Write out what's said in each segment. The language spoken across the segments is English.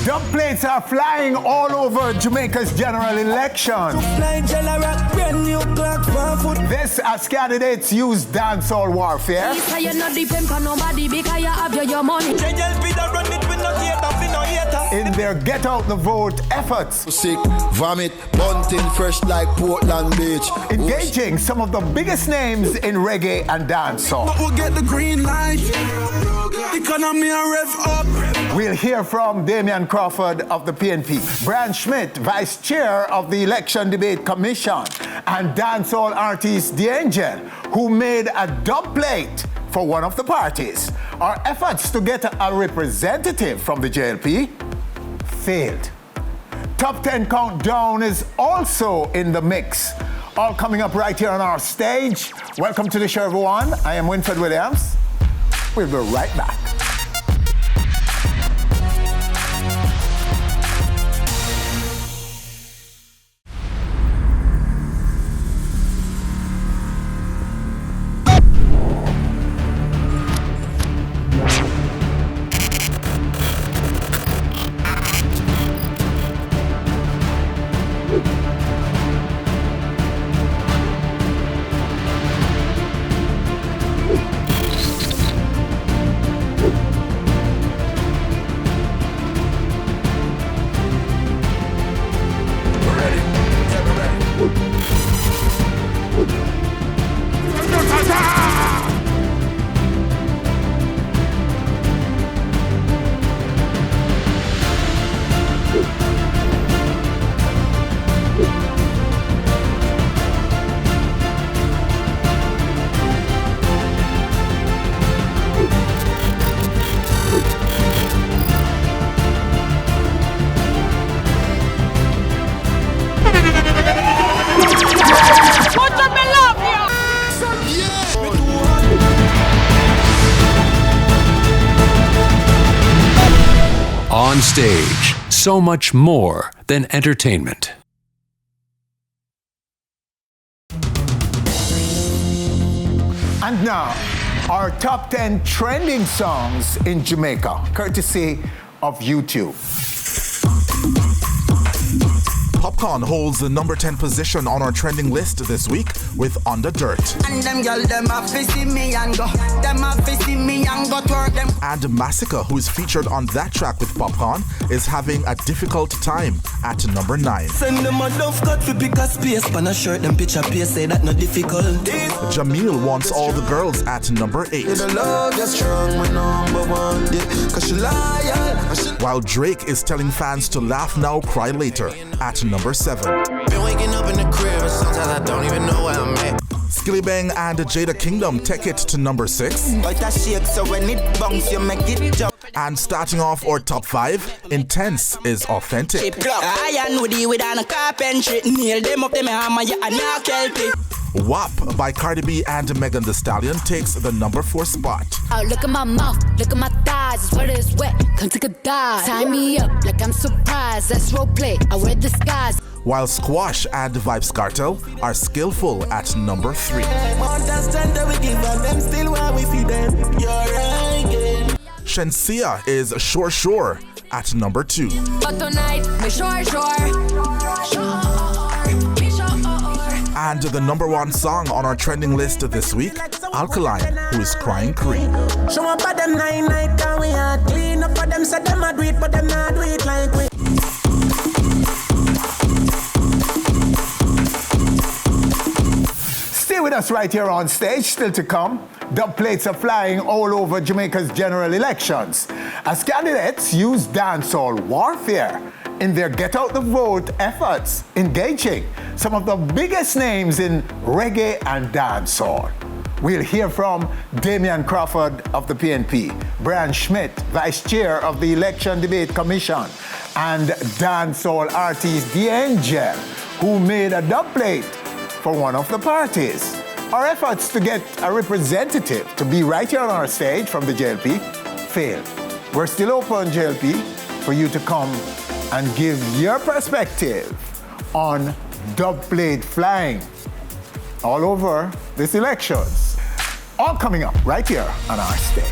Dub plates are flying all over Jamaica's general election. This as candidates use dancehall warfare. In their get out the vote efforts. Sick, vomit, bunting fresh like Portland Beach. Engaging some of the biggest names in reggae and dancehall. But we'll get the green light. Economy and rev up. We'll hear from Damion Crawford of the PNP, Schmidt, Vice Chair of the Election Debate Commission, and dancehall artist The Angel, who made a dub plate for one of the parties. Our efforts to get a representative from the JLP failed. Top 10 Countdown is also in the mix. All coming up right here on our stage. Welcome to the show, everyone. I am Winfred Williams. We'll be right back. Onstage, so much more than entertainment. And now, our top 10 trending songs in Jamaica, courtesy of YouTube. Popcorn holds the number 10 position on our trending list this week with On the Dirt. And them girl, them a see me and go. Them a see me and go twerk them. And Massacre, who is featured on that track with Popcorn, is having a difficult time at number 9. Send them a dove cut for pick a space. Pan a shirt, them picture pace, say that no difficult. Jamil Wants All the Girls at number 8. While Drake is telling fans to laugh now, cry later at number 7. Been waking up in the crib and sometimes I don't even know where I'm at. Skilly Bang and Jada Kingdom take it to number 6. And starting off our top 5, Intense is Authentic. WAP by Cardi B and Megan Thee Stallion takes the number 4 spot. Oh, look at my mouth, look at my thighs, it's wet, it's wet, come take a dive. Tie me up like I'm surprised, that's role play, I wear disguise. While Squash and Vybz Kartel are Skillful at number 3. Shensia is Sure Sure at number 2. But tonight, me sure. And the number 1 song on our trending list this week, Alkaline, who is Crying Cream. Show up at them 9 can we are clean up for them, said them a do it, but them not do it like we. Stay with us right here on stage, still to come. Dub plates are flying all over Jamaica's general elections as candidates use dancehall warfare in their get out the vote efforts, engaging some of the biggest names in reggae and dancehall. We'll hear from Damion Crawford of the PNP, Schmidt, Vice Chair of the Election Debate Commission, and dancehall artist The Angel, who made a dub plate for one of the parties. Our efforts to get a representative to be right here on our stage from the JLP failed. We're still open, JLP, for you to come and give your perspective on dub plate flying all over this elections. All coming up right here on our stage.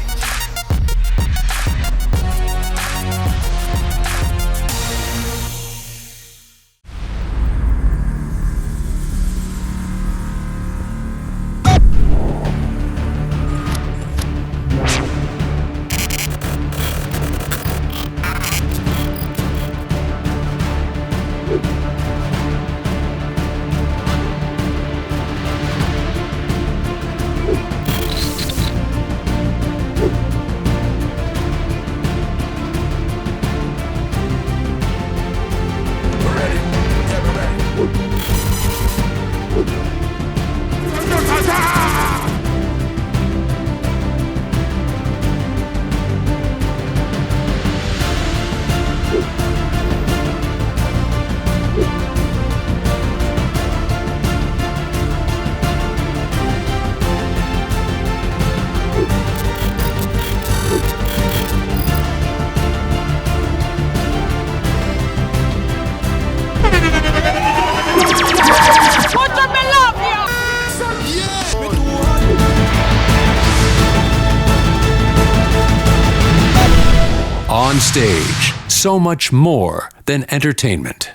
Onstage, so much more than entertainment.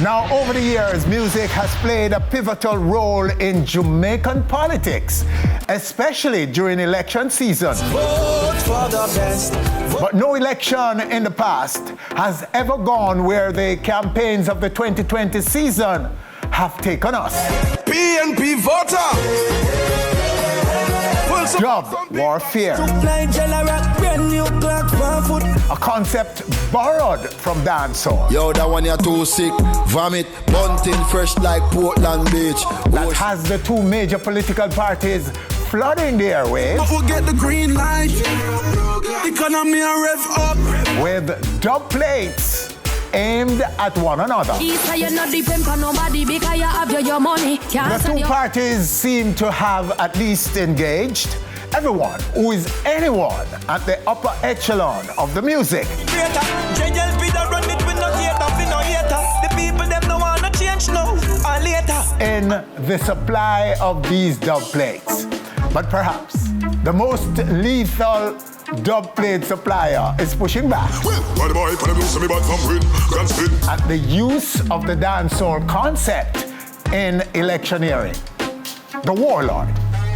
Now, over the years, music has played a pivotal role in Jamaican politics, especially during election season. Vote for the best. But no election in the past has ever gone where the campaigns of the 2020 season have taken us. PNP voter. Dub warfare, a concept borrowed from dancehall. Yo, that one you're too sick. Vomit, bunting fresh like Portland Beach. That has the two major political parties flooding the airwaves. Don't forget the green light. Economy a rev up. With dub plates aimed at one another. The two parties seem to have at least engaged everyone who is anyone at the upper echelon of the music. In the supply of these dub plates. But perhaps the most lethal dub plate supplier is pushing back at the use of the dancehall concept in electioneering. The warlord,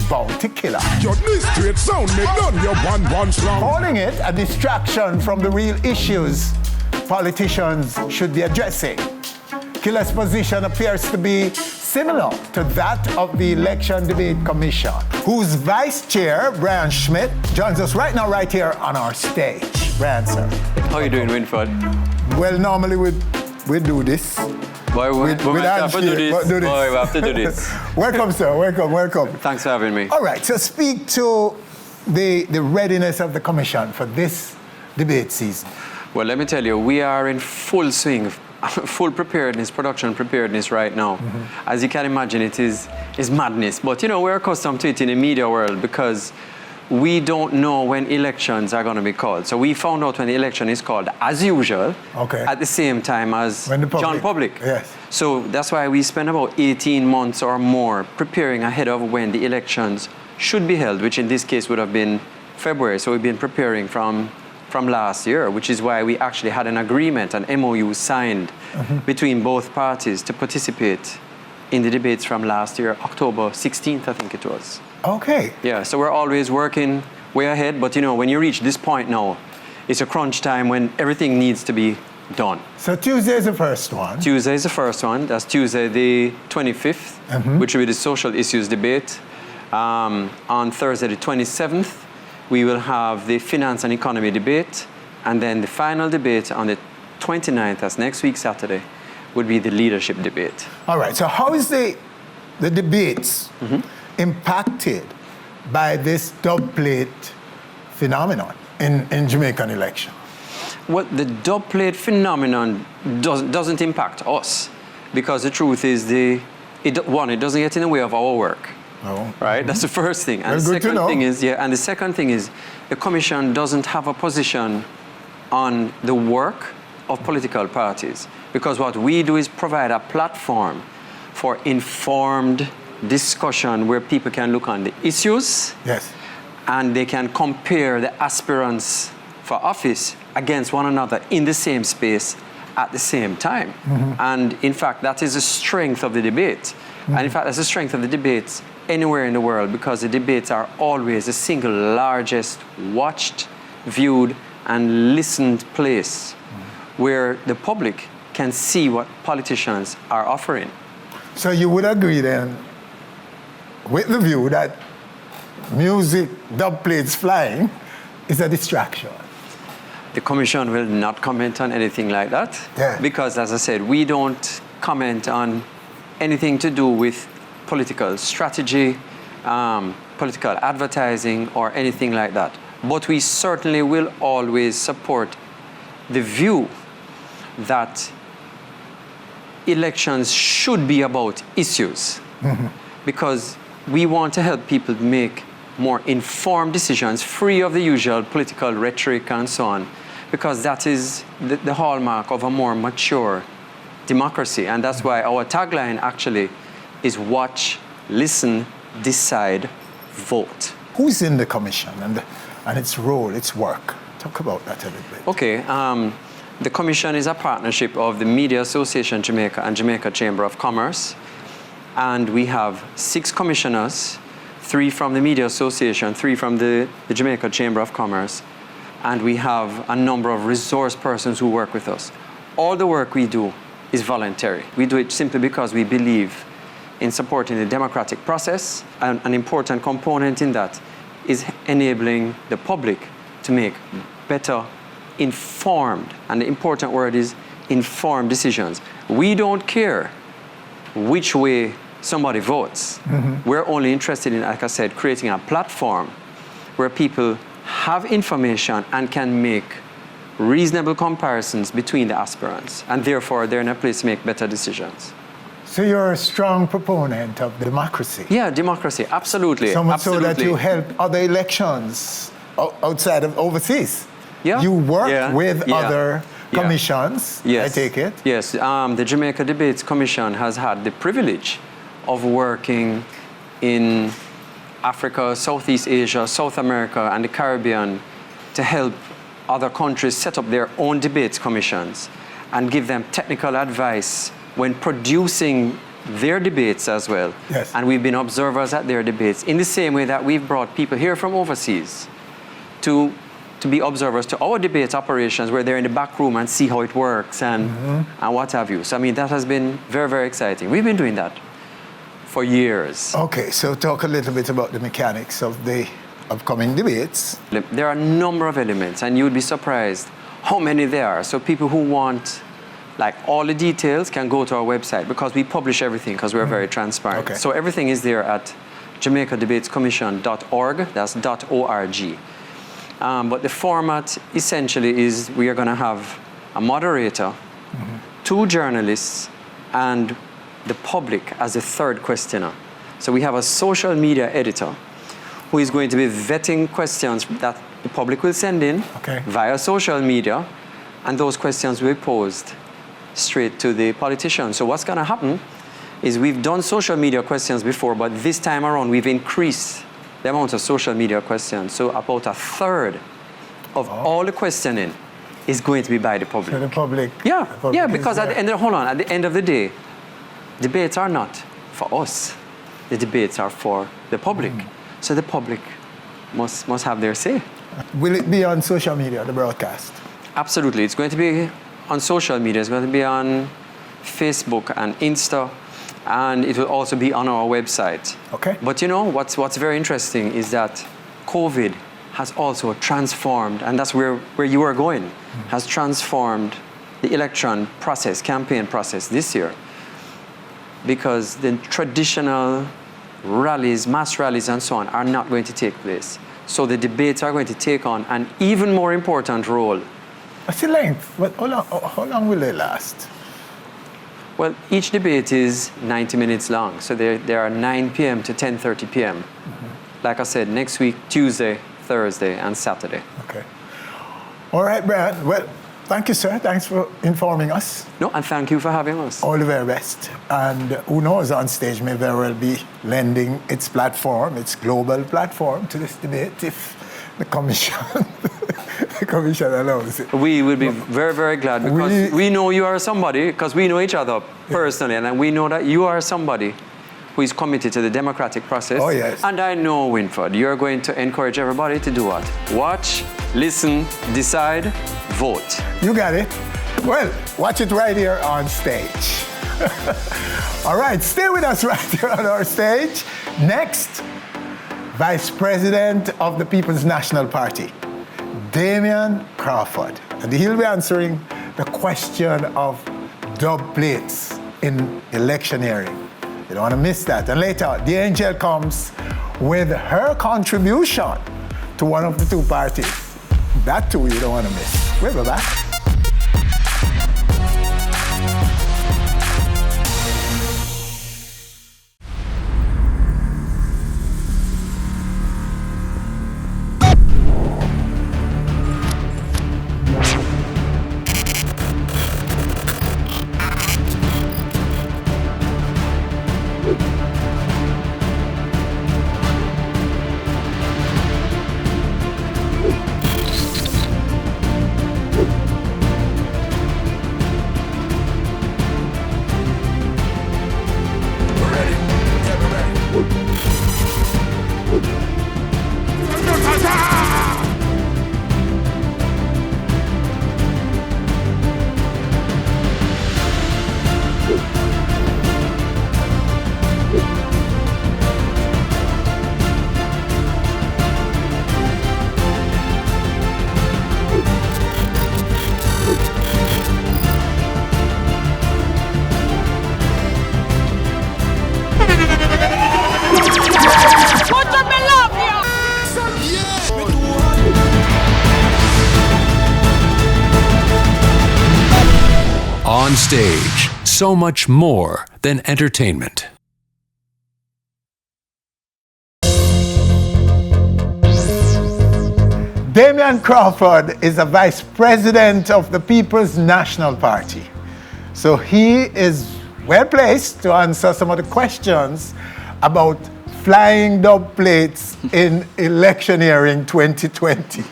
bounty killer. Your straight sound make none your one strong. Calling it a distraction from the real issues politicians should be addressing. Killer's position appears to be similar to that of the Election Debate Commission, whose vice chair, Brian Schmidt, joins us right now, right here on our stage. Brian, sir. How are you doing, Winford? Well, normally we do this. Boy, we have to do this. Boy, we have to do this. Welcome, sir. Welcome. Thanks for having me. All right, so speak to the readiness of the commission for this debate season. Well, let me tell you, we are in full swing, full preparedness, production preparedness right now. Mm-hmm. As you can imagine, it is madness. But, you know, we're accustomed to it in the media world because we don't know when elections are going to be called. So we found out when the election is called, as usual, at the same time as John Public. Yes. So that's why we spend about 18 months or more preparing ahead of when the elections should be held, which in this case would have been February. So we've been preparing from last year, which is why we actually had an agreement, an MOU signed between both parties to participate in the debates from last year, October 16th, I think it was. Okay. Yeah, so we're always working way ahead, but you know, when you reach this point now, it's a crunch time when everything needs to be done. So Tuesday is the first one. Tuesday is the first one. That's Tuesday the 25th, which will be the social issues debate. On Thursday the 27th, we will have the finance and economy debate, and then the final debate on the 29th, that's next week Saturday, would be the leadership debate. All right, so how is the debates impacted by this dub plate phenomenon in Jamaican election? Well, the dub plate phenomenon doesn't impact us, because the truth is, it doesn't get in the way of our work. Oh. Right? That's the first thing. And the second thing is, the commission doesn't have a position on the work of political parties, because what we do is provide a platform for informed discussion where people can look on the issues, and they can compare the aspirants for office against one another in the same space at the same time. And in fact, that is the strength of the debate. And in fact, that's the strength of the debates anywhere in the world, because the debates are always the single largest watched, viewed, and listened place where the public can see what politicians are offering. So you would agree then with the view that music, dub plates flying, is a distraction? The commission will not comment on anything like that, because, as I said, we don't comment on anything to do with political strategy, political advertising, or anything like that. But we certainly will always support the view that elections should be about issues, because we want to help people make more informed decisions, free of the usual political rhetoric and so on, because that is the hallmark of a more mature democracy. And that's why our tagline actually is watch, listen, decide, vote. Who's in the commission and its role, its work? Talk about that a little bit. Okay. The commission is a partnership of the Media Association Jamaica and Jamaica Chamber of Commerce. And we have 6 commissioners, 3 from the Media Association, 3 from the Jamaica Chamber of Commerce. And we have a number of resource persons who work with us. All the work we do is voluntary. We do it simply because we believe in supporting the democratic process. And an important component in that is enabling the public to make better informed, and the important word is informed decisions. We don't care which way somebody votes. We're only interested in, like I said, creating a platform where people have information and can make reasonable comparisons between the aspirants, and therefore they're in a place to make better decisions. So you're a strong proponent of democracy. Yeah, democracy, absolutely. So much absolutely. so that you help other elections outside of overseas. Yeah. You work with other commissions, yes. I take it? Yes, the Jamaica Debates Commission has had the privilege of working in Africa, Southeast Asia, South America, and the Caribbean to help other countries set up their own debates commissions and give them technical advice when producing their debates as well. Yes. And we've been observers at their debates in the same way that we've brought people here from overseas to be observers to our debate operations, where they're in the back room and see how it works and what have you. So, I mean, that has been very, very exciting. We've been doing that for years. Okay, so talk a little bit about the mechanics of the upcoming debates. There are a number of elements, and you would be surprised how many there are. So people who want, like, all the details can go to our website, because we publish everything because we're very transparent. Okay. So everything is there at jamaicadebatescommission.org, that's .org. But the format essentially is we are going to have a moderator, 2 journalists, and the public as a third questioner. So we have a social media editor who is going to be vetting questions that the public will send in via social media, and those questions will be posed straight to the politician. So what's going to happen is we've done social media questions before, but this time around we've increased the amount of social media questions. So about a third of all the questioning is going to be by the public. So the public. Yeah, because at the end of the day, debates are not for us. The debates are for the public. So the public must have their say. Will it be on social media, the broadcast? Absolutely. It's going to be on social media. It's going to be on Facebook and Insta, and it will also be on our website. Okay. But you know, what's very interesting is that COVID has also transformed, and that's where you are going, has transformed the election process, campaign process this year. Because the traditional rallies, mass rallies and so on are not going to take place. So the debates are going to take on an even more important role. What's the length? How long will they last? Well, each debate is 90 minutes long. So there are 9 p.m. to 10:30 p.m. Like I said, next week, Tuesday, Thursday, and Saturday. Okay. All right, Brad. Well, thank you, sir. Thanks for informing us. No, and thank you for having us. All the very best. And who knows, Onstage may very well be lending its platform, its global platform, to this debate if the commission, the commission allows it. We will be very, very glad, because we know you are somebody, because we know each other personally, and we know that you are somebody who is committed to the democratic process. Oh, yes. And I know, Winford, you're going to encourage everybody to do what? Watch, listen, decide, vote. You got it. Well, watch it right here on Stage. All right, stay with us right here on our stage. Next, Vice President of the People's National Party, Damion Crawford. And he'll be answering the question of dub plates in electioneering. You don't want to miss that. And later, the angel comes with her contribution to one of the 2 parties. That too you don't want to miss. We'll be back. Onstage, so much more than entertainment. Damion Crawford is a vice president of the People's National Party. So he is well placed to answer some of the questions about flying dub plates in electioneering 2020.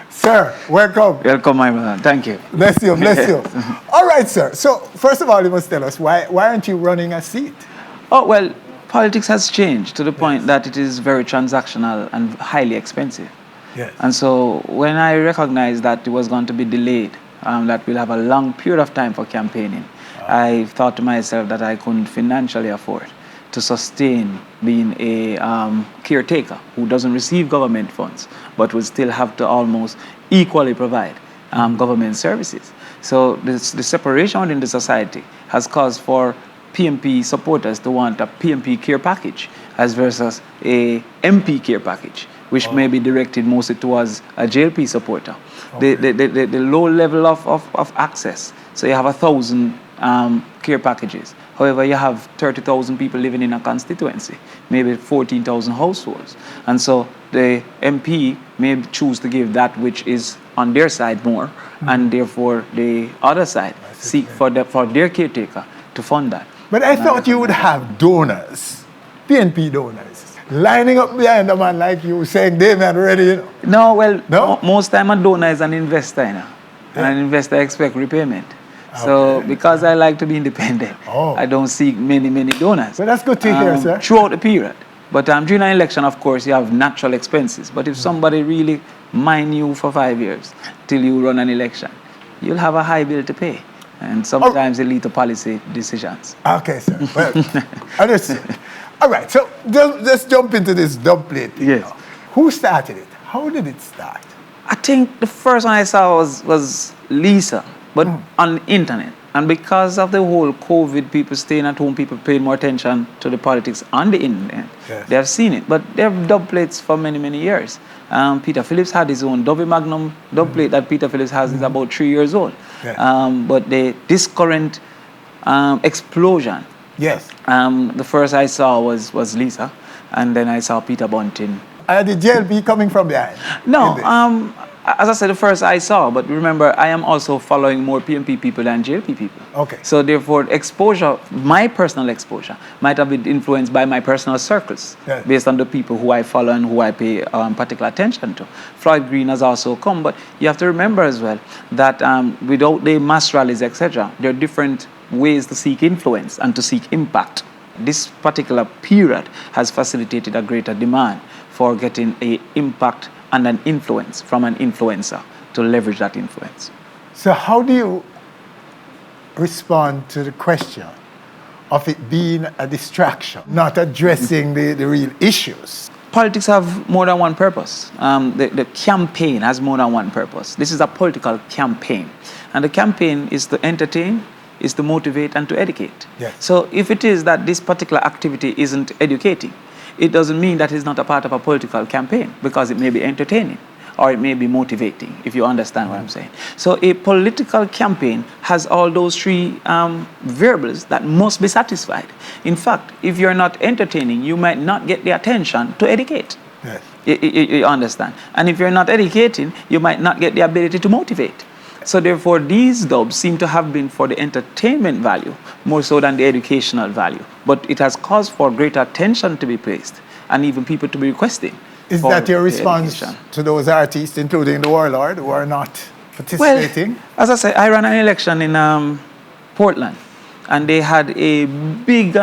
Sir, welcome. Welcome, my man. Thank you. Bless you, bless you. All right, sir. So first of all, you must tell us, why aren't you running a seat? Oh, well, politics has changed to the point that it is very transactional and highly expensive. Yes. And so when I recognized that it was going to be delayed, that we'll have a long period of time for campaigning, I thought to myself that I couldn't financially afford to sustain being a caretaker who doesn't receive government funds, but will still have to almost equally provide government services. So the separation within the society has caused for PMP supporters to want a PMP care package as versus a MP care package, which may be directed mostly towards a JLP supporter. Okay. The low level of access. So you have 1,000 care packages. However, you have 30,000 people living in a constituency, maybe 14,000 households. And so the MP may choose to give that which is on their side more, and therefore the other side seek for their caretaker to fund that. But I thought you would have donors, PNP donors, lining up behind a man like you saying, Damion, ready, you know? No, well, most time a donor is an investor, you know? And an investor expects repayment. Okay. So because I like to be independent, I don't seek many donors. Well, that's good to hear, sir. Throughout the period. But during an election, of course, you have natural expenses. But if somebody really mine you for 5 years till you run an election, you'll have a high bill to pay. And sometimes it leads to policy decisions. Okay, sir. Well, understood. All right, so let's jump into this dub plate. Yes. Who started it? How did it start? I think the first one I saw was Lisa, but on the internet. And because of the whole COVID, people staying at home, people paying more attention to the politics on the internet. Yes. They have seen it, but they have dub plates for many years. Peter Phillips had his own Dovey Magnum dub plate that Peter Phillips has is about 3 years old. Yes. But this current explosion, yes. The first I saw was Lisa, and then I saw Peter Bunting. The JLP coming from behind? No, as I said, the first I saw, but remember, I am also following more PMP people than JLP people. Okay. So therefore, exposure, my personal exposure, might have been influenced by my personal circles, yes, based on the people who I follow and who I pay particular attention to. Floyd Green has also come, but you have to remember as well that without the mass rallies, etc., there are different ways to seek influence and to seek impact. This particular period has facilitated a greater demand for getting an impact and an influence from an influencer to leverage that influence. So how do you respond to the question of it being a distraction, not addressing the real issues? Politics have more than one purpose. The campaign has more than one purpose. This is a political campaign. And the campaign is to entertain, is to motivate, and to educate. Yes. So if it is that this particular activity isn't educating, it doesn't mean that it's not a part of a political campaign, because it may be entertaining or it may be motivating, if you understand what I'm saying. So a political campaign has all those three variables that must be satisfied. In fact, if you're not entertaining, you might not get the attention to educate. Yes. You understand? And if you're not educating, you might not get the ability to motivate. So therefore, these dubs seem to have been for the entertainment value more so than the educational value. But it has caused for greater attention to be placed and even people to be requesting. Is that your response to those artists, including the Warlord, who are not participating? Well, as I said, I ran an election in Portland, and they had a big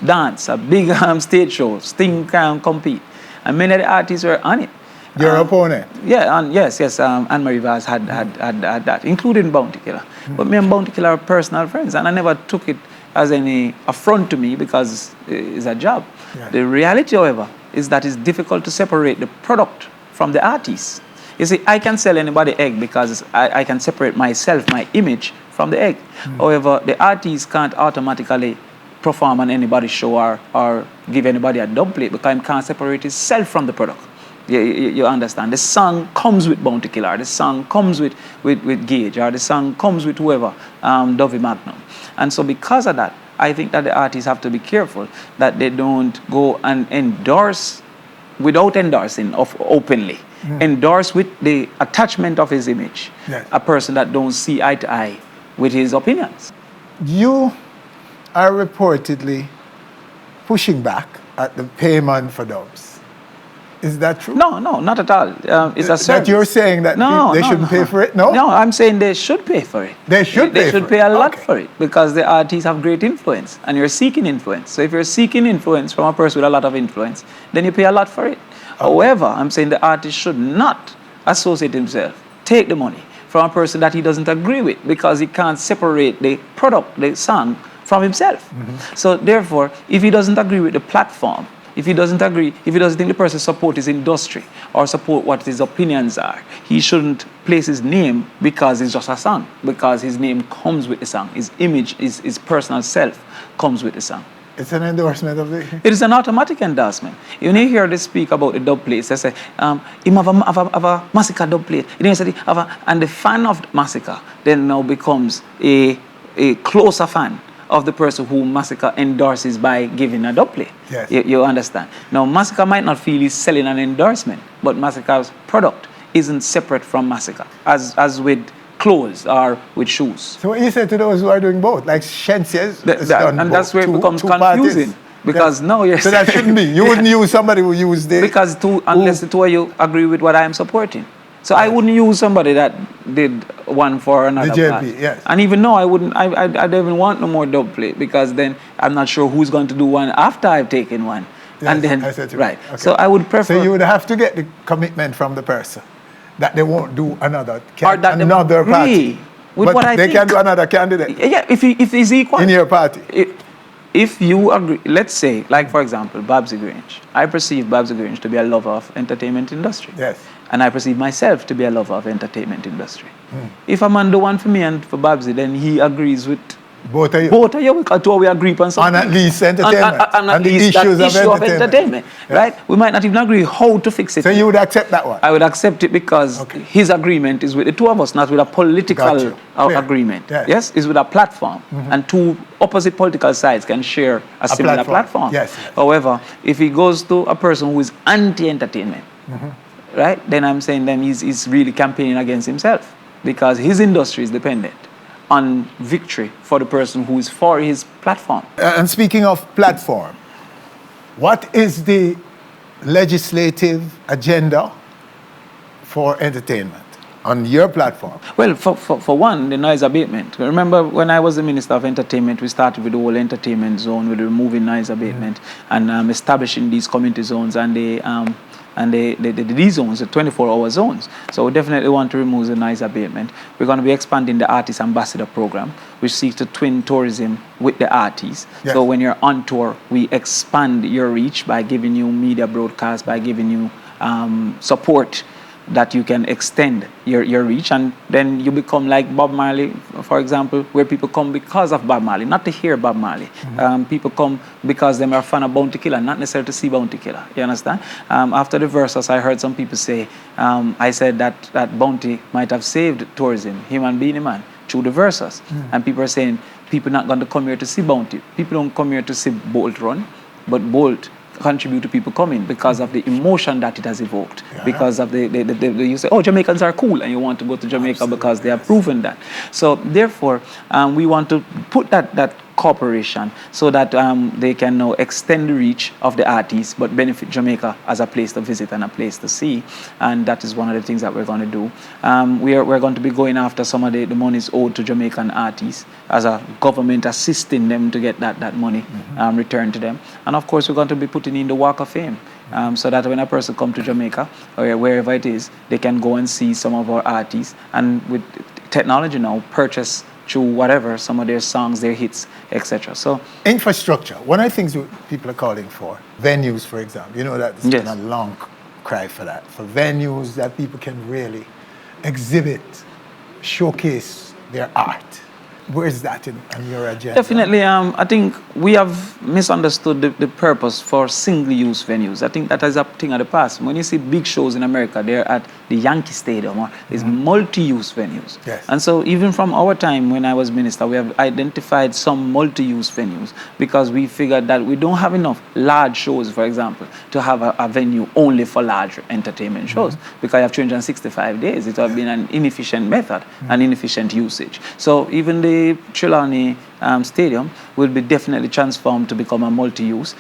dance, a big stage show, Sting compete, and many of the artists were on it. Your opponent? Yeah, yes. Anne-Marie Vaz had that, including Bounty Killer. But me and Bounty Killer are personal friends, and I never took it as any affront to me because it's a job. Yeah. The reality, however, is that it's difficult to separate the product from the artist. You see, I can sell anybody egg because I can separate myself, my image, from the egg. However, the artist can't automatically perform on anybody's show or give anybody a dub plate because he can't separate himself from the product. You understand? The song comes with Bounty Killer, the song comes with Gage, or the song comes with whoever, Dovey Magnum. And so because of that, I think that the artists have to be careful that they don't go and endorse without endorsing openly. Endorse with the attachment of his image. Yes. A person that don't see eye to eye with his opinions. You are reportedly pushing back at the payment for dubs. Is that true? No, not at all. It's a service. That you're saying that they shouldn't pay for it? No? No, I'm saying they should pay for it. They should pay a lot for it because the artists have great influence and you're seeking influence. So if you're seeking influence from a person with a lot of influence, then you pay a lot for it. Okay. However, I'm saying the artist should not associate himself, take the money from a person that he doesn't agree with because he can't separate the product, the song, from himself. So therefore, if he doesn't agree with the platform, if he doesn't think the person support his industry or support what his opinions are, he shouldn't place his name because it's just a song, because his name comes with the song. His image, his personal self comes with the song. It's an endorsement of the... It is an automatic endorsement. When you hear they speak about the dub plates, they say, him have a Massacre dub plate. And the fan of Massacre then now becomes a closer fan of the person who Massacre endorses by giving a dub plate. Yes. You understand? Now, Massacre might not feel he's selling an endorsement, but Massacre's product isn't separate from Massacre, as with clothes or with shoes. So what you say to those who are doing both, like Shen says, and that's where it becomes confusing. Because now you're so that shouldn't be. You wouldn't use somebody who used the... Because unless the two of you agree with what I am supporting. So I wouldn't use somebody that did one for another. The JP, yes. And even though I don't even want no more dub plate because then I'm not sure who's going to do one after I've taken one. Yes, and then, right. Okay. So I would prefer... So you would have to get the commitment from the person that they won't do another or that another party. With but what I they think. can do another candidate. Yeah, if he's equal. In your party. If you agree, let's say, like for example, Babsy Grange. I perceive Babsy Grange to be a lover of entertainment industry. Yes. And I perceive myself to be a lover of entertainment industry. If a man do one for me and for Babsy, then he agrees with both of you. Both of you, because two we agree on something. And at least entertainment. And at least the issues that issue of entertainment. Yes. Right? We might not even agree how to fix it. So you would accept that one? I would accept it because his agreement is with the two of us, not with a political agreement. Yes, it's with a platform. And two opposite political sides can share a similar platform. Yes. However, if he goes to a person who is anti-entertainment, right, then I'm saying then he's really campaigning against himself because his industry is dependent on victory for the person who is for his platform. And speaking of platform, what is the legislative agenda for entertainment on your platform? Well, for one, the noise abatement. Remember when I was the Minister of Entertainment, we started with the whole entertainment zone, with removing noise abatement and establishing these community zones and these zones, the 24-hour zones. So we definitely want to remove the noise abatement. We're going to be expanding the Artist Ambassador Program, which seeks to twin tourism with the artists. Yes. So when you're on tour, we expand your reach by giving you media broadcasts, by giving you support that you can extend your reach, and then you become like Bob Marley, for example, where people come because of Bob Marley, not to hear Bob Marley. People come because they are a fan of Bounty Killer, not necessarily to see Bounty Killer. You understand? After the verses, I heard some people say, I said that Bounty might have saved tourism, him and Beenie Man, through the verses. And people are saying, people not going to come here to see Bounty. People don't come here to see Bolt run, but Bolt contribute to people coming because of the emotion that it has evoked, because of you say, oh, Jamaicans are cool, and you want to go to Jamaica because they have proven that. So therefore, we want to put that cooperation so that they can now extend the reach of the artists but benefit Jamaica as a place to visit and a place to see, and that is one of the things that we're going to do. We're going to be going after some of the monies owed to Jamaican artists as a government, assisting them to get that money returned to them. And of course, we're going to be putting in the Walk of Fame so that when a person comes to Jamaica or wherever it is, they can go and see some of our artists, and with technology now, purchase through whatever, some of their songs, their hits, etc. So infrastructure, one of the things people are calling for, venues, for example. You know that there's been a long cry for that, for venues that people can really exhibit, showcase their art. Where is that in your agenda? Definitely, I think we have misunderstood the purpose for single-use venues. I think that is a thing of the past. When you see big shows in America, they're at the Yankee Stadium or these multi-use venues. Yes. And so even from our time when I was minister, we have identified some multi-use venues because we figured that we don't have enough large shows, for example, to have a venue only for large entertainment shows. Because you have 365 days. It would have been an inefficient method, an inefficient usage. So even the Trelawney Stadium will be definitely transformed to become a multi-use.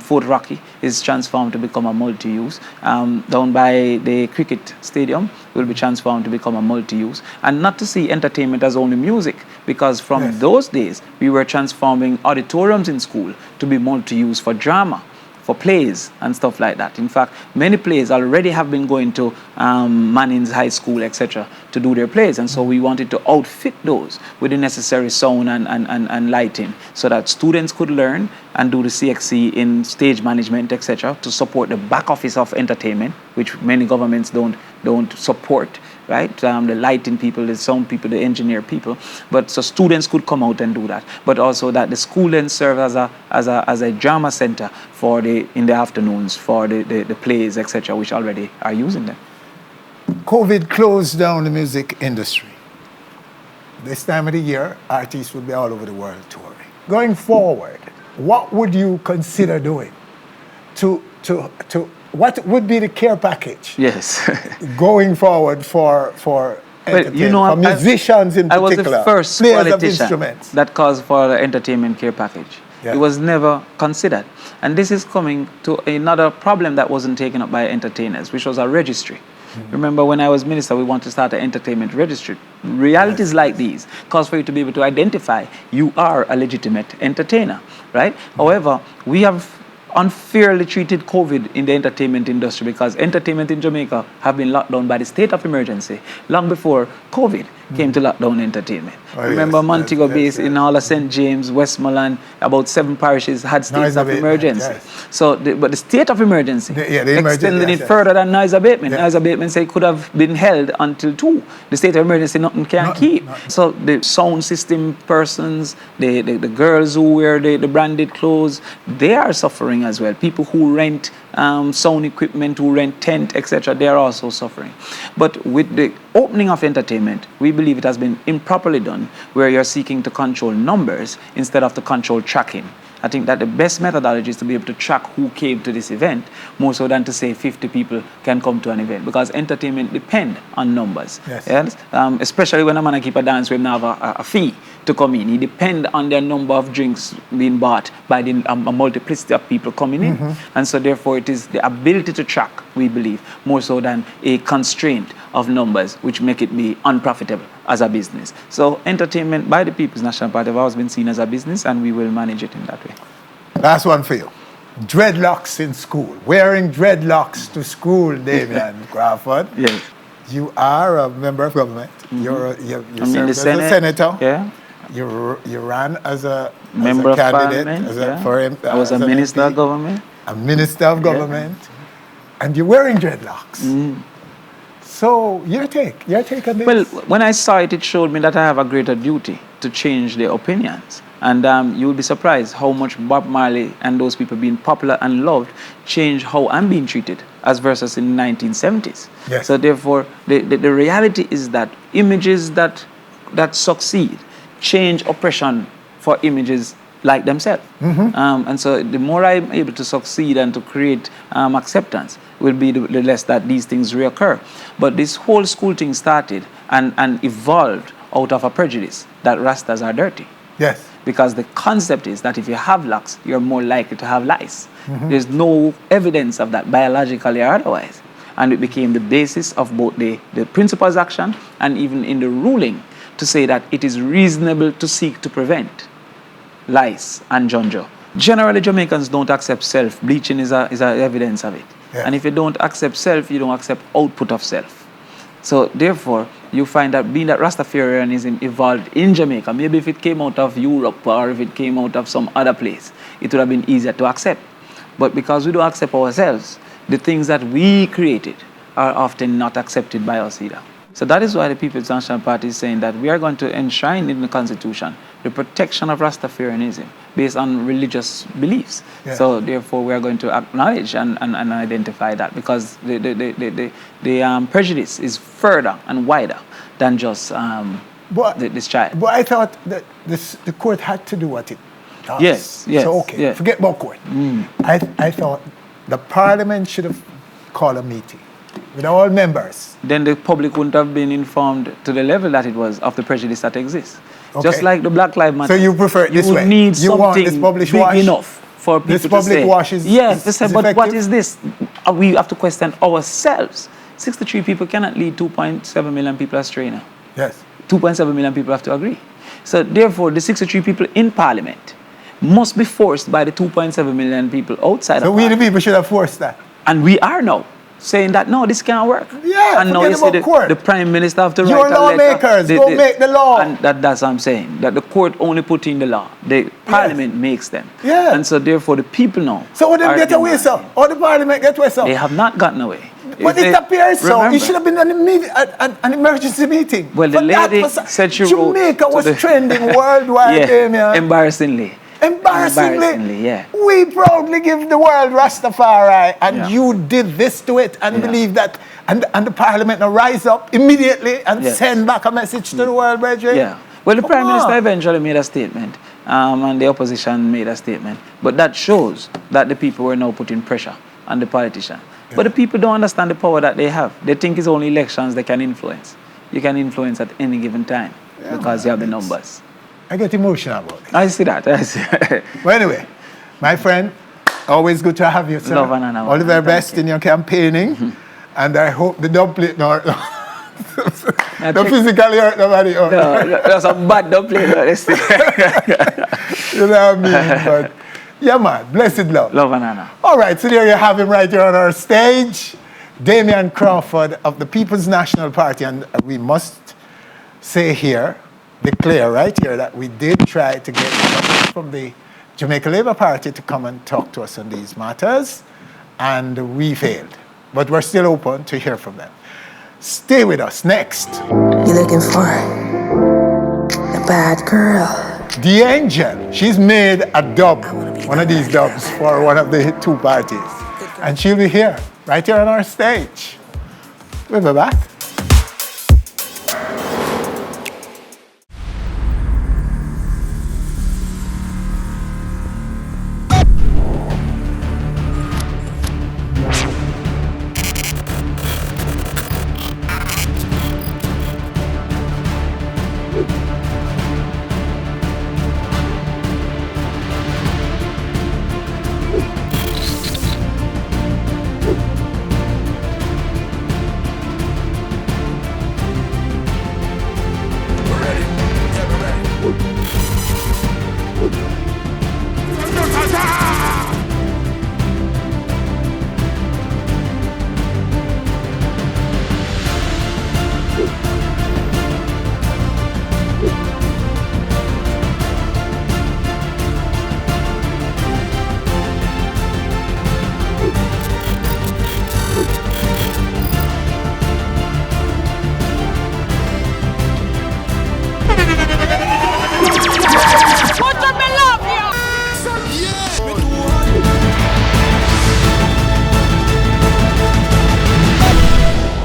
Fort Rocky is transformed to become a multi-use. Down by the cricket stadium will be transformed to become a multi-use. And not to see entertainment as only music, because from those days we were transforming auditoriums in school to be multi-use for drama, for plays and stuff like that. In fact, many plays already have been going to Manning's High School, etc., to do their plays. And so we wanted to outfit those with the necessary sound and lighting so that students could learn and do the CXC in stage management, etc., to support the back office of entertainment, which many governments don't support. Right, the lighting people, the sound people, the engineer people, but so students could come out and do that. But also that the school then serve as a drama center for in the afternoons for the plays, etc., which already are using them. COVID closed down the music industry. This time of the year, artists will be all over the world touring. Going forward, what would you consider doing what would be the care package? Yes. Going forward for for musicians in particular, I was the first politician that calls for the entertainment care package. Yeah. It was never considered. And this is coming to another problem that wasn't taken up by entertainers, which was a registry. Remember when I was minister, we wanted to start an entertainment registry. Realities like these cause for you to be able to identify you are a legitimate entertainer, right? However, we have unfairly treated COVID in the entertainment industry because entertainment in Jamaica have been locked down by the state of emergency long before COVID came to lock down entertainment. Remember Montego Bay in all of St. James, Westmoreland, about 7 parishes had states of emergency. So, but the state of emergency extended it further than noise abatement. Noise abatement say could have been held until 2. The state of emergency nothing can keep. So the sound system persons, the girls who wear the branded clothes, they are suffering as well. People who rent sound equipment, who rent tent, etc., they are also suffering. But with the opening of entertainment, we believe it has been improperly done, where you're seeking to control numbers instead of to control tracking. I think that the best methodology is to be able to track who came to this event, more so than to say 50 people can come to an event, because entertainment depends on numbers. Yes. Especially when a man keep a dance, we have a fee to come in. It depends on the number of drinks being bought by a multiplicity of people coming in. And so therefore it is the ability to track, we believe, more so than a constraint of numbers, which make it be unprofitable as a business. So entertainment by the People's National Party have always been seen as a business, and we will manage it in that way. Last one for you. Dreadlocks in school. Wearing dreadlocks to school, Damion Crawford. Yes. You are a member of government. You served as a senator. Yeah. You ran as a member as a candidate. I was a minister of government. A minister of government. And you're wearing dreadlocks. So your take on this? Well, when I saw it, it showed me that I have a greater duty to change their opinions. And you will be surprised how much Bob Marley and those people being popular and loved changed how I'm being treated as versus in the 1970s. Yes. So therefore, the reality is that images that succeed change oppression for images like themselves. And so the more I'm able to succeed and to create acceptance will be the less that these things reoccur. But this whole school thing started and evolved out of a prejudice that Rastas are dirty. Yes. Because the concept is that if you have locks, you're more likely to have lice. There's no evidence of that biologically or otherwise. And it became the basis of both the principal's action and even in the ruling to say that it is reasonable to seek to prevent lice and jonjo. Generally, Jamaicans don't accept self. Bleaching is a evidence of it. Yeah. And if you don't accept self, you don't accept output of self. So therefore, you find that being that Rastafarianism evolved in Jamaica, maybe if it came out of Europe or if it came out of some other place, it would have been easier to accept. But because we don't accept ourselves, the things that we created are often not accepted by us either. So that is why the People's National Party is saying that we are going to enshrine in the Constitution the protection of Rastafarianism based on religious beliefs. Yeah. So therefore we are going to acknowledge and identify that, because the prejudice is further and wider than just this child. But I thought that the court had to do what it does. Yes. So okay, forget about court. I thought the Parliament should have called a meeting with all members. Then the public wouldn't have been informed to the level that it was of the prejudice that exists. Okay. Just like the Black Lives Matter. So you prefer it this way? You need something big enough for people this public to say. Wash is yes, is but effective? What is this? We have to question ourselves. 63 people cannot lead 2.7 million people astray now. Yes. 2.7 million people have to agree. So therefore, the 63 people in Parliament must be forced by the 2.7 million people outside of Parliament. So we the people should have forced that. And we are now saying that, no, this can't work. Yeah, and now you see the Prime Minister have to write a letter. Lawmakers, go make the law. And that's what I'm saying, that the court only put in the law. The Parliament makes them. Yeah. And so therefore the people now. So would them get away, sir? Or the Parliament get away, sir? They have not gotten away. But it appears so. It should have been an emergency meeting. Well, the lady said she wrote. Jamaica was trending worldwide, Damion. Embarrassingly, yeah. We proudly give the world Rastafari, and you did this to it and believe that, and the Parliament now rise up immediately and send back a message to the world, brethren. Yeah. Well, the Prime Minister eventually made a statement, and the opposition made a statement. But that shows that the people were now putting pressure on the politician. Yeah. But the people don't understand the power that they have. They think it's only elections they can influence. You can influence at any given time because you have the numbers. I get emotional about it. I see that. Well, anyway, my friend, always good to have you, sir. Love and honor. All the very best in your campaigning. And I hope the dub plate don't physically hurt nobody. No, that's a bad dub plate. You know what I mean? But yeah, man, blessed love. Love and honor. All right, so there you have him right here on our stage. Damion Crawford of the People's National Party. And we must say here, declare right here, that we did try to get someone from the Jamaica Labour Party to come and talk to us on these matters, and we failed. But we're still open to hear from them. Stay with us. Next. You're looking for a bad girl. The Angel. She's made a dub, one of these dubs for one of the two parties. And she'll be here, right here on our stage. We'll be back.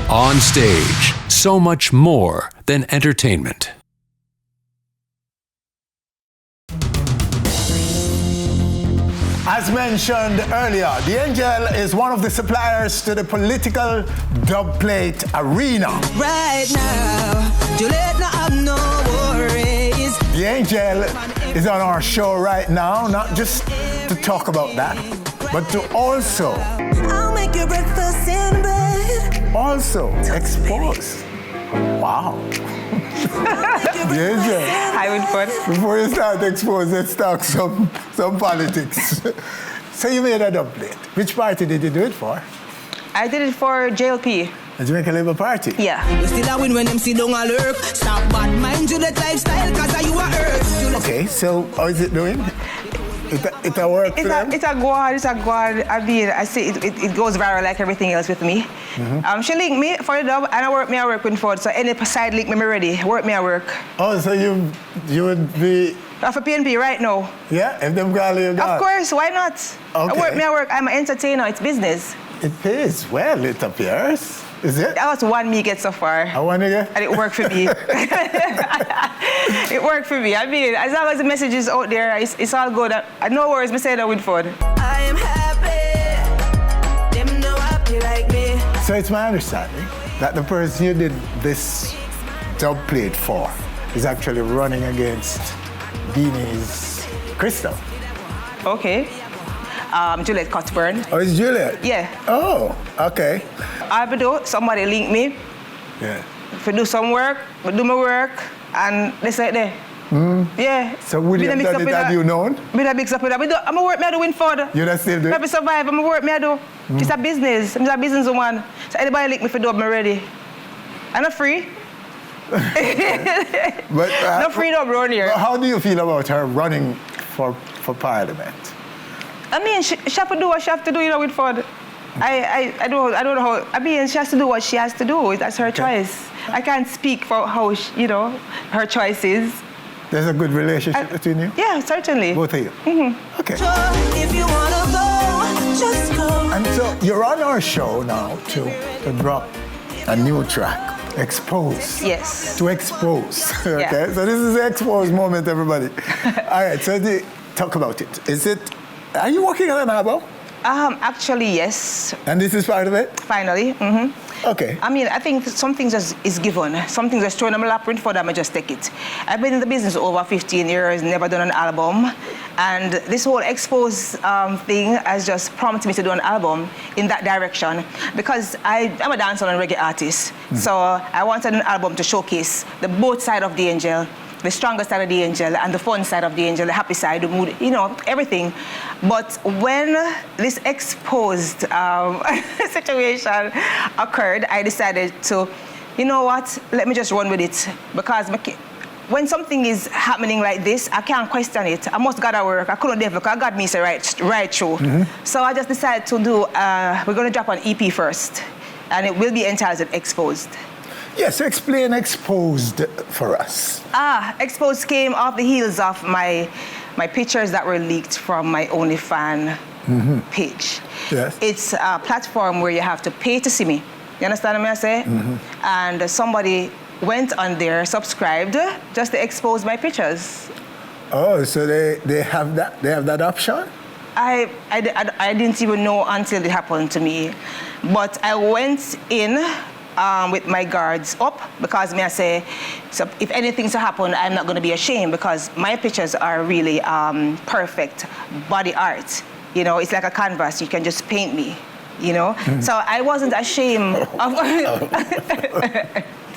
Onstage, so much more than entertainment. As mentioned earlier, the Angel is one of the suppliers to the political dub plate arena. Right now, Juliet, no have no worries. The Angel is on our show right now, not just to talk about that, but to also I'll make your breakfast in bed. Also expose. Wow. The Angel. I would put. Before you start expose, let's talk some politics. So you made a dub plate. Which party did you do it for? I did it for JLP. The Jamaica Labour Party? Yeah. You still a win when them see don't a lurk. Stop bad mind you that lifestyle cause you a earth. Okay, so how is it doing? It a work for them? It's a go on. I mean, I see it goes viral like everything else with me. She linked me for the dub, and I work with Ford. So any side link me ready. Work. Oh, so you would be... For PNP right now. Yeah, if them call you, of course, why not? Okay. I work. I'm an entertainer. It's business. It pays well, it appears. Is it? That was one me get so far. One again? And it worked for me. It worked for me. I mean, as long as the message is out there, it's all good. No worries, me say that with Ford. I am happy. Them know happy like me. So it's my understanding that the person you did this dub plate for is actually running against Beanie's Crystal. Okay. Juliet Cuthbert. Oh, it's Juliet? Yeah. Oh, okay. I do. Somebody link me. Yeah. If I do some work, I do my work, and they say there. Yeah. So William done it, have you known? Me that mix up with that. I'm a work, me I do win Ford. You that still do? If I survive, I'm a work, me I do. It's a business. I'm a businesswoman. So anybody link me for do, I'm ready. I'm not free. But no freedom around here. How do you feel about her running for Parliament? I mean, she have to do what she have to do, with Ford. I don't know how. I mean, she has to do what she has to do. That's her choice. I can't speak for how her choice is. There's a good relationship between you? Yeah, certainly. Both of you? Okay. If you wanna go, just go. And so you're on our show now to drop a new track. Expose. Yes. To expose. Okay. Yeah. So this is the expose moment, everybody. All right. So talk about it. Are you working on an album? Actually, yes. And this is part of it? Finally. Okay. I mean, I think something just is given. Something just thrown on my lap for them, I just take it. I've been in the business over 15 years, never done an album. And this whole expose thing has just prompted me to do an album in that direction. Because I'm a dancehall and reggae artist. So I wanted an album to showcase the both side of the angel, the stronger side of the angel and the fun side of the angel, the happy side, the mood, everything. But when this exposed situation occurred, I decided to, let me just run with it. Because when something is happening like this, I can't question it. I must gotta work. I couldn't develop because God means right through. So I just decided to do, we're gonna drop an EP first. And it will be entitled Exposed. Yes, explain Exposed for us. Exposed came off the heels of my pictures that were leaked from my OnlyFans page. Yes. It's a platform where you have to pay to see me. You understand what I say? And somebody went on there, subscribed, just to expose my pictures. Oh, so they have that? They have that option? I didn't even know until it happened to me. But I went in with my guards up because I say, so if anything's to happen, I'm not going to be ashamed because my pictures are really perfect body art. It's like a canvas. You can just paint me, So I wasn't ashamed of...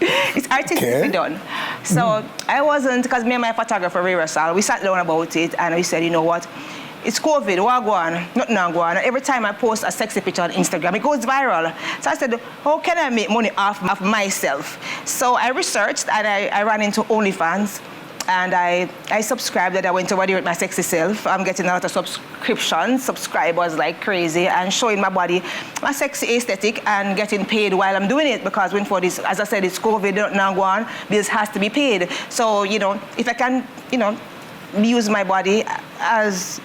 It's artistically done. So I wasn't, because me and my photographer, Ray Russell, we sat down about it and we said, you know what? It's COVID, what go on? Nothing go on. Every time I post a sexy picture on Instagram, it goes viral. So I said, how can I make money off myself? So I researched and I ran into OnlyFans and I subscribed and I went over there with my sexy self. I'm getting a lot of subscribers like crazy and showing my body, my sexy aesthetic and getting paid while I'm doing it because when for this, as I said, it's COVID, nothing go on, bills has to be paid. So, if I can, use my body as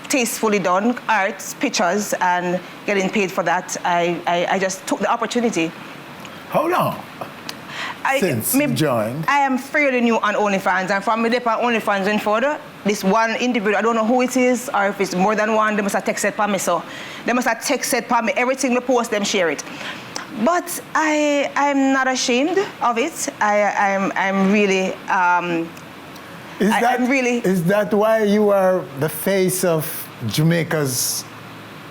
tastefully done art, pictures, and getting paid for that, I just took the opportunity. How long since you joined? I am fairly new on OnlyFans, and from me on OnlyFans and further, this one individual, I don't know who it is, or if it's more than one, they must have texted for me, so they must have texted for me. Everything we post, them share it. But I'm not ashamed of it. I'm really... Is that why you are the face of Jamaica's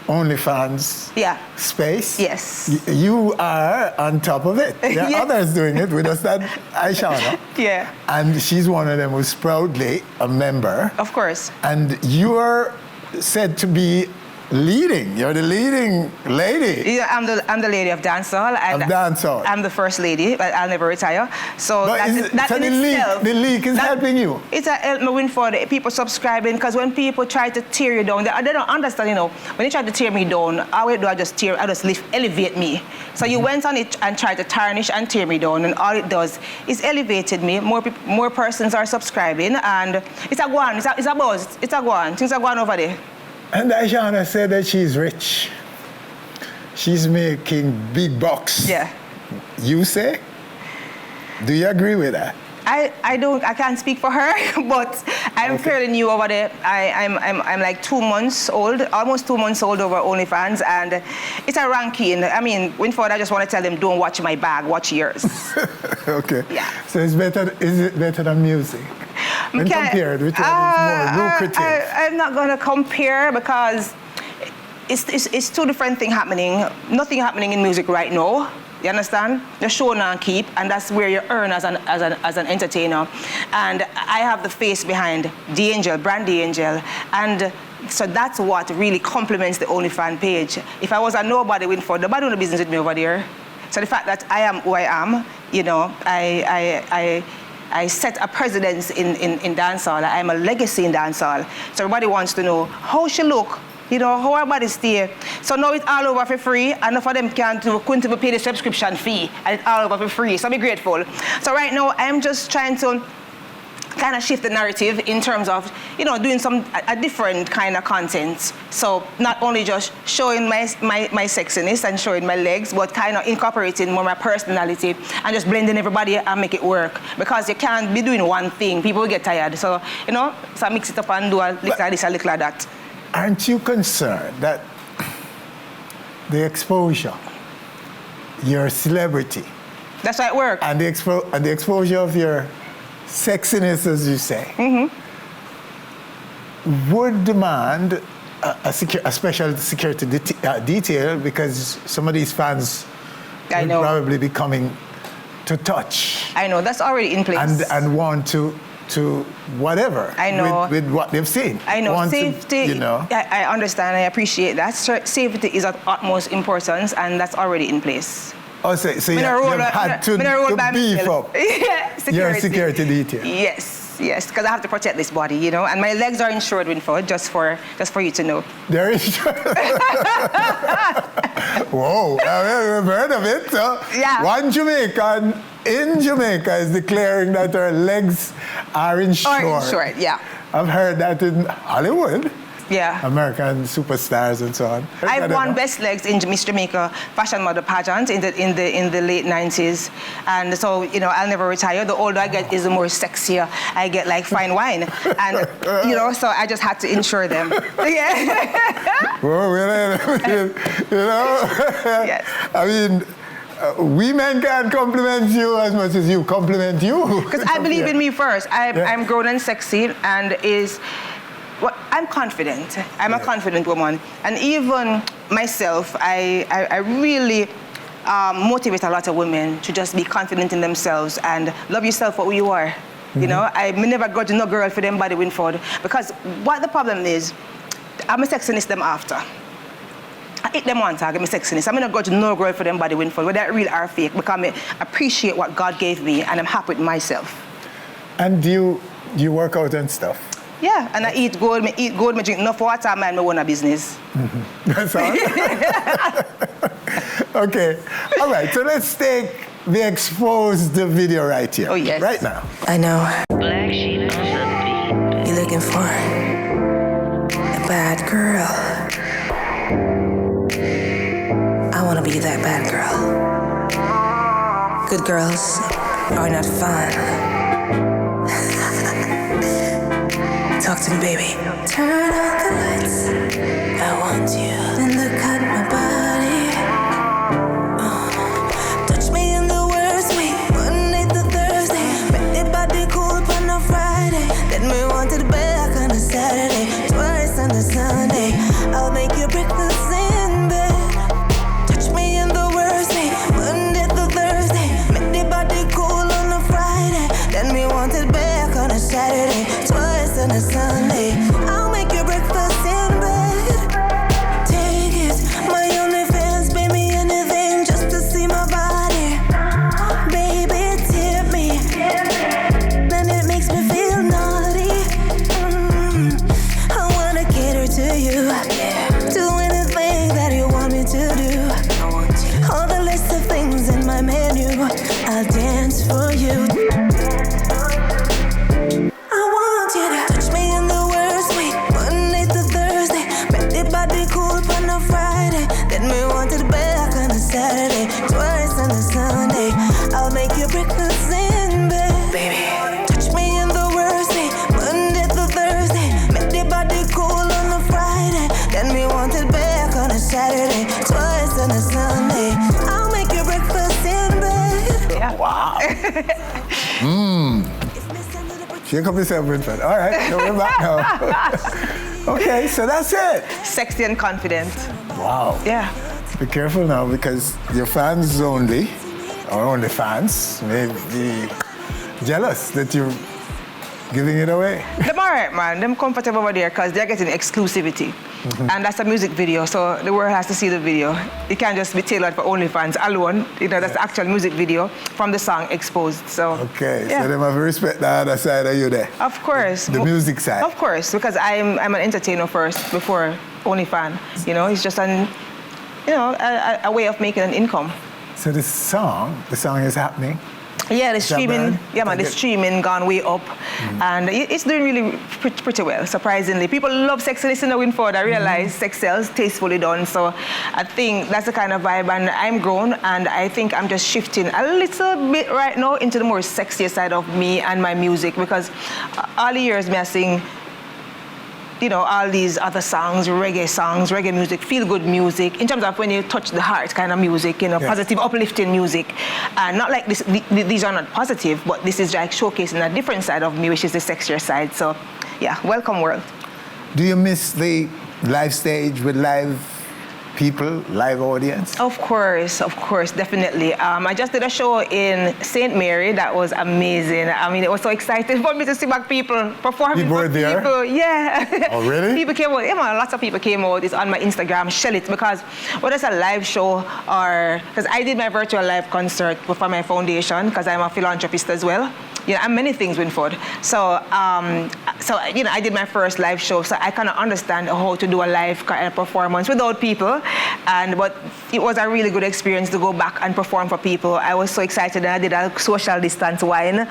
OnlyFans space? Yes. You are on top of it. There are others doing it. We just had Aishana. Yeah. And she's one of them who's proudly a member. Of course. And you are said to be leading. You're the leading lady. Yeah, I'm the lady of dancehall. And of dancehall. I'm the first lady, but I'll never retire. So that in itself, the leak is helping you. It's a help me win for the people subscribing, because when people try to tear you down, they don't understand, you know. When they try to tear me down, all I do, I just elevate me. So you went on it and tried to tarnish and tear me down, and all it does is elevated me. More persons are subscribing, and it's a go on. It's a buzz. It's a go on. Things are going over there. And Aishana said that she's rich. She's making big bucks. Yeah. You say? Do you agree with that? I can't speak for her, but I'm fairly new over there. I'm like 2 months old, almost 2 months old over OnlyFans, and it's a ranking. I mean, Winford, I just want to tell them, don't watch my bag, watch yours. Okay. Yeah. So is it better than music? When compared, which one is more lucrative? I'm not going to compare, because it's two different things happening. Nothing happening in music right now. You understand? The show and keep, and that's where you earn as an entertainer. And I have the face behind the Angel, brand the Angel, and so that's what really complements the OnlyFans page. If I was a nobody Winford, nobody would do business with me over there. So the fact that I am who I am, you know, I set a precedence in dancehall. I am a legacy in dancehall. So everybody wants to know how she look. You know, how our body stay. So now it's all over for free, and enough of them couldn't pay the subscription fee, and it's all over for free. So I'm grateful. So right now, I'm just trying to kind of shift the narrative in terms of, you know, doing a different kind of content. So not only just showing my sexiness and showing my legs, but kind of incorporating more my personality and just blending everybody and make it work. Because you can't be doing one thing. People will get tired. So, you know, so I mix it up and do a little like this, a little like that. Aren't you concerned that the exposure, your celebrity, that's how it works, and the exposure of your sexiness, as you say, would demand a special security detail, because some of these fans would probably be coming to touch. I know, that's already in place. And want to whatever. I know. With what they've seen. I know. Want safety, to, you know. I understand, I appreciate that. Safety is of utmost importance, and that's already in place. Oh, so you've had to beef up your security detail. Yes, because I have to protect this body, you know, and my legs are insured, Winford, just for you to know. They're insured? Whoa, I've heard of it. So yeah. One Jamaican in Jamaica is declaring that her legs are insured. Are insured, yeah. I've heard that in Hollywood. Yeah. American superstars and so on. I've won best legs in Miss Jamaica fashion model pageant in the late 90s, and so, you know, I'll never retire. The older I get, is the more sexier I get, like fine wine, and you know, so I just had to insure them. Yeah. Well, you know, yes. I mean, women can't compliment you as much as you compliment you. Because I believe in me first. I'm grown and sexy, and well, I'm confident. I'm a confident woman. And even myself, I really motivate a lot of women to just be confident in themselves and love yourself for who you are. You know, I never go to no girl for them body Winford. Because what the problem is, I'm a sexiness them after. I hit them one tag, I'm a sexiness. I'm not going to no girl for them body Winford, whether they're real or fake, because I appreciate what God gave me and I'm happy with myself. And do you work out and stuff? Yeah, and I eat good, me drink enough water, man, me own a business. That's all. Okay, all right, so let's take the exposed video right here. Oh, yes. Right now. I know. You're looking for a bad girl. I want to be that bad girl. Good girls are not fun. Talk to me, baby. Turn out the lights. I want you. Then look at my body. Touch me in the worst way. Monday to Thursday. Make the body cool on a Friday. Then me want it back on a Saturday. Twice on a Sunday. I'll make you breakfast in bed. Touch me in the worst way. Monday to Thursday. Make the body cool on a Friday. Then me want it back on a Saturday. On a Sunday, I'll make your breakfast in bed. I'll dance for you. I want you to touch me in the worst way. Monday to Thursday, make the body cool on a Friday. Then me want it back on a Saturday, twice on a Sunday. I'll make you breakfast in bed, baby. Touch me in the worst way. Monday to Thursday, make the body cool on a Friday. Then me want it back on a Saturday, twice on a Sunday. I'll make you breakfast in bed. Yeah. Wow. Shake up yourself, Winfred. All right, so we're back now. Okay, so that's it. Sexy and confident. Wow. Yeah. Be careful now because your fans only, or only fans, may be jealous that you're giving it away. Them all right, man. Them comfortable over there because they're getting exclusivity. And that's a music video, so the world has to see the video. It can't just be tailored for OnlyFans alone. You know, that's the actual music video from the song Exposed. So okay, yeah. so they must respect the other side of you there. Of course. The music side. Of course, because I'm an entertainer first before OnlyFans. You know, it's just a way of making an income. So the song is happening. Yeah, the streaming, the streaming gone way up, and it's doing really pretty well, surprisingly. People love sexy listening to Winford. I realize sex sells, tastefully done, so I think that's the kind of vibe, and I'm grown, and I think I'm just shifting a little bit right now into the more sexier side of me and my music, because all the years me I sing, you know, all these other songs, reggae music, feel-good music, in terms of when you touch the heart kind of music, you know, yes. Positive, uplifting music. And not like this, these are not positive, but this is like showcasing a different side of me, which is the sexier side. So, yeah, welcome, world. Do you miss the live stage with live people, live audience? Of course, definitely. I just did a show in St. Mary that was amazing. I mean, it was so exciting for me to see back people performing. People were there? People. Yeah. Oh, really? People came out. Yeah, man, lots of people came out. It's on my Instagram, shell it, because whether it's a live show or, because I did my virtual live concert for my foundation, because I'm a philanthropist as well. Yeah, I'm many things, Winford. So, you know, I did my first live show, so I kind of understand how to do a live performance without people. But it was a really good experience to go back and perform for people. I was so excited, and I did a social distance wine.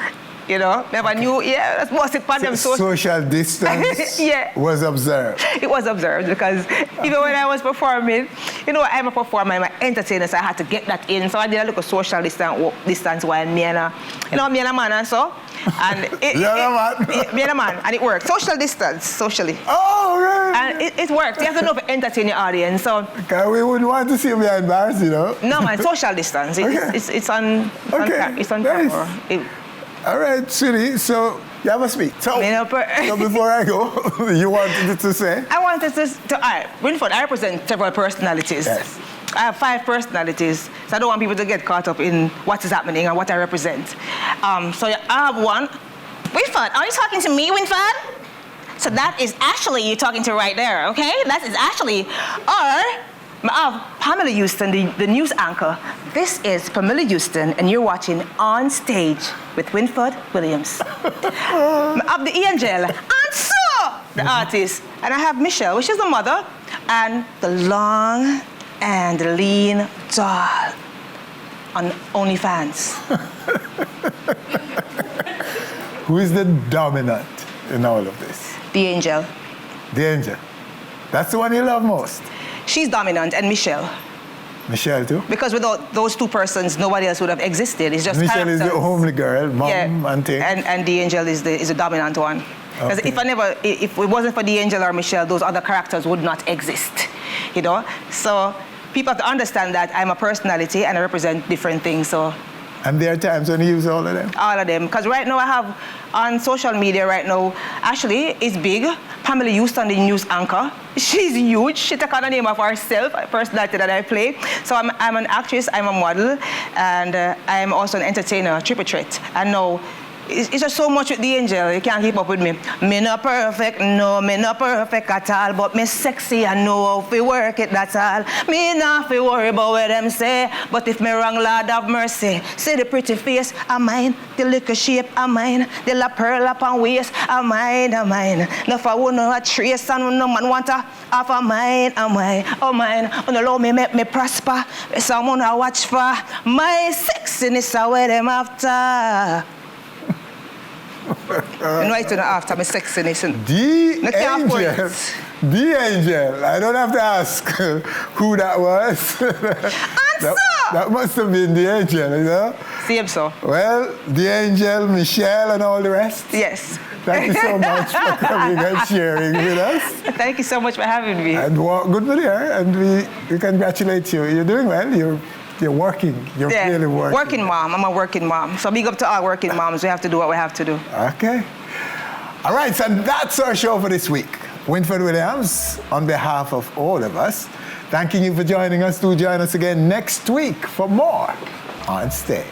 You know, never knew. Yeah, that's most important. Social distance was observed. It was observed because even when I was performing, you know, I'm a performer, I'm an entertainer, so I had to get that in. So I did a little social distance while me and a man and so. And me and a man, and it worked. Social distance, socially. Oh, right. And it worked. You have to know to entertain your audience. So. Okay, we wouldn't want to see me embarrassed, you know. No, man, social distance. It's on camera. All right, sweetie, so you have a speak. So before I go, you wanted to say? I wanted to all right, Winford, I represent several personalities. Yes. I have 5 personalities, so I don't want people to get caught up in what is happening and what I represent. So I have one. Winford, are you talking to me, Winford? So that is Ashley you're talking to right there, okay? That is Ashley. Or I have Pamela Houston, the news anchor. This is Pamela Houston, and you're watching On Stage with Winford Williams. I have the angel, and so the artist. And I have Michelle, which is the mother, and the long and the lean doll on OnlyFans. Who is the dominant in all of this? The angel. The angel. That's the one you love most? She's dominant, and Michelle. Michelle too? Because without those 2 persons, nobody else would have existed. It's just Michelle characters. is the homely girl, mom, and thing. And the angel is the dominant one. Because Okay. if it wasn't for the angel or Michelle, those other characters would not exist. You know? So people have to understand that I'm a personality and I represent different things. So. And there are times when you use all of them? All of them. Because right now I have on social media right now, Ashley is big. Pamela Houston, the news anchor. She's huge. She took on the name of herself, a personality that I play. So I'm an actress, I'm a model, and I'm also an entertainer, triple threat. And now, it's just so much with the angel, you can't keep up with me. Me not perfect, no, me not perfect at all, but me sexy, I know how to work it, that's all. Me not fi worry about what them say, but if me wrong, Lord have mercy. See the pretty face of mine, the little shape of mine, the la pearl up and waist of mine, of mine. No for one no a trace and no man want a half of mine, of mine, oh mine. On allow me make me prosper, someone I watch for my sex. sexiness away them after. And right to the after my sexiness. The angel. I don't have to ask who that was. that must have been the angel, you know? Same so. Well, the angel, Michelle, and all the rest. Yes. Thank you so much for coming and sharing with us. Thank you so much for having me. And good with you, and we congratulate you. You're doing well. You're working. You're really working. Working mom. I'm a working mom. So big up to all working moms. We have to do what we have to do. Okay. All right, so that's our show for this week. Winford Williams, on behalf of all of us, thanking you for joining us. Do join us again next week for more On Stage.